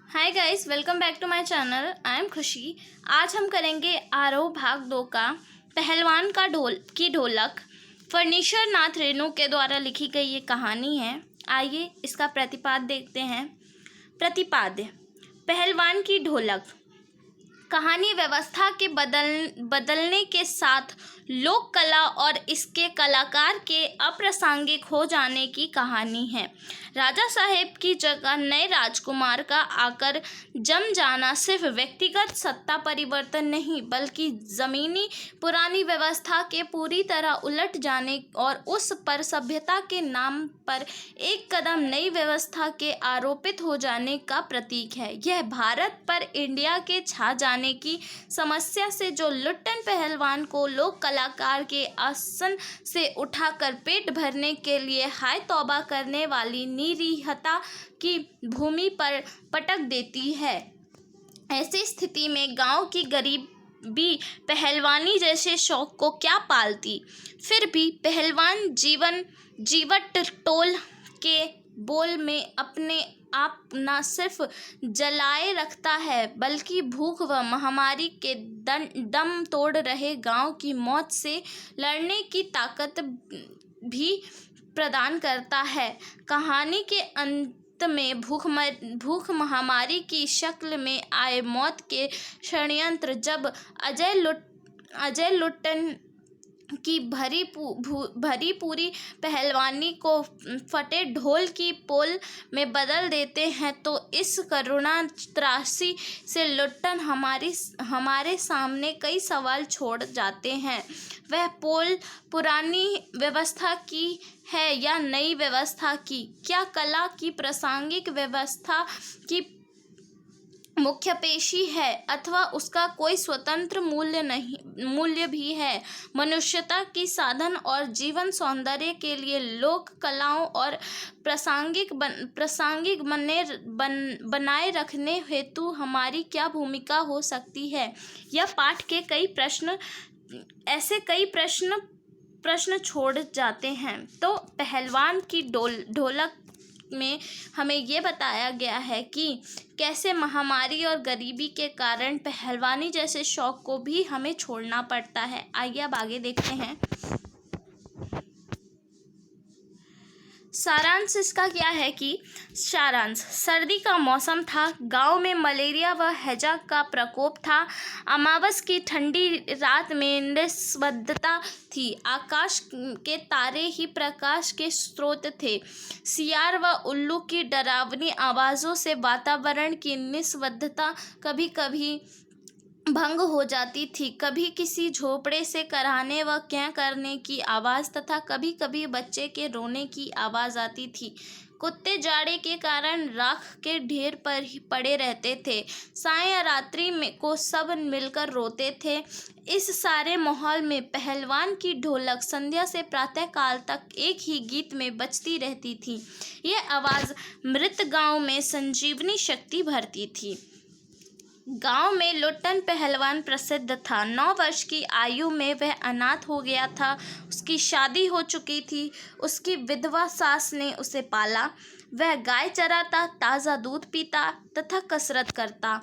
Hi guys, welcome back to my channel. I am Khushi. आज हम करेंगे आरोह भाग 2 का पहलवान का ढोलक। फर्नीचर नाथ रेणु के द्वारा लिखी गई ये कहानी है। आइए इसका प्रतिपाद्य देखते हैं। प्रतिपाद्य: पहलवान की ढोलक। कहानी व्यवस्था के बदलने के साथ लोक कला और इसके कलाकार के अप्रासंगिक हो जाने की कहानी है। राजा साहेब की जगह नए राजकुमार का आकर जम जाना सिर्फ व्यक्तिगत सत्ता परिवर्तन नहीं, बल्कि जमीनी पुरानी व्यवस्था के पूरी तरह उलट जाने और उस पर सभ्यता के नाम पर एक कदम नई व्यवस्था के आरोपित हो जाने का प्रतीक है। यह भारत पर इंडिया के छा जाने की समस्या से जो लुट्टन पहलवान को लोक कलाकार के आसन से उठाकर पेट भरने के लिए हाय तौबा करने वाली निरीहता की भूमि पर पटक देती है। ऐसी स्थिति में गांव की गरीबी पहलवानी जैसे शौक को क्या पालती। फिर भी पहलवान जीवट टोल के बोल में अपने आप न सिर्फ जलाए रखता है, बल्कि भूख व महामारी के दम तोड़ रहे गांव की मौत से लड़ने की ताकत भी प्रदान करता है। कहानी के अंत में भूख महामारी की शक्ल में आए मौत के षड्यंत्र जब अजय लुट्टन की भरी पूरी पहलवानी को फटे ढोल की पोल में बदल देते हैं, तो इस करुणा त्रासी से लुट्टन हमारे सामने कई सवाल छोड़ जाते हैं। वह पोल पुरानी व्यवस्था की है या नई व्यवस्था की? क्या कला की प्रासंगिक व्यवस्था की मुख्य पेशी है, अथवा उसका कोई स्वतंत्र मूल्य भी है? मनुष्यता की साधन और जीवन सौंदर्य के लिए लोक कलाओं और प्रासंगिक बनाए रखने हेतु हमारी क्या भूमिका हो सकती है? यह पाठ के कई प्रश्न छोड़ जाते हैं। तो पहलवान की ढोलक में हमें ये बताया गया है कि कैसे महामारी और गरीबी के कारण पहलवानी जैसे शौक को भी हमें छोड़ना पड़ता है। आइए अब आगे देखते हैं। सारांश इसका क्या है कि सर्दी का मौसम था। गांव में मलेरिया व हैजा का प्रकोप था। अमावस की ठंडी रात में निस्तब्धता थी। आकाश के तारे ही प्रकाश के स्रोत थे। सियार व उल्लू की डरावनी आवाज़ों से वातावरण की निस्तब्धता कभी कभी भंग हो जाती थी। कभी किसी झोपड़े से कराहने व क्यां करने की आवाज़ तथा कभी कभी बच्चे के रोने की आवाज़ आती थी। कुत्ते जाड़े के कारण राख के ढेर पर ही पड़े रहते थे। साय या रात्रि में को सब मिलकर रोते थे। इस सारे माहौल में पहलवान की ढोलक संध्या से प्रातः काल तक एक ही गीत में बजती रहती थी। यह आवाज़ मृत गांव में संजीवनी शक्ति भरती थी। गांव में लुट्टन पहलवान प्रसिद्ध था। 9 वर्ष की आयु में वह अनाथ हो गया था। उसकी शादी हो चुकी थी। उसकी विधवा सास ने उसे पाला। वह गाय चराता, ताज़ा दूध पीता तथा कसरत करता।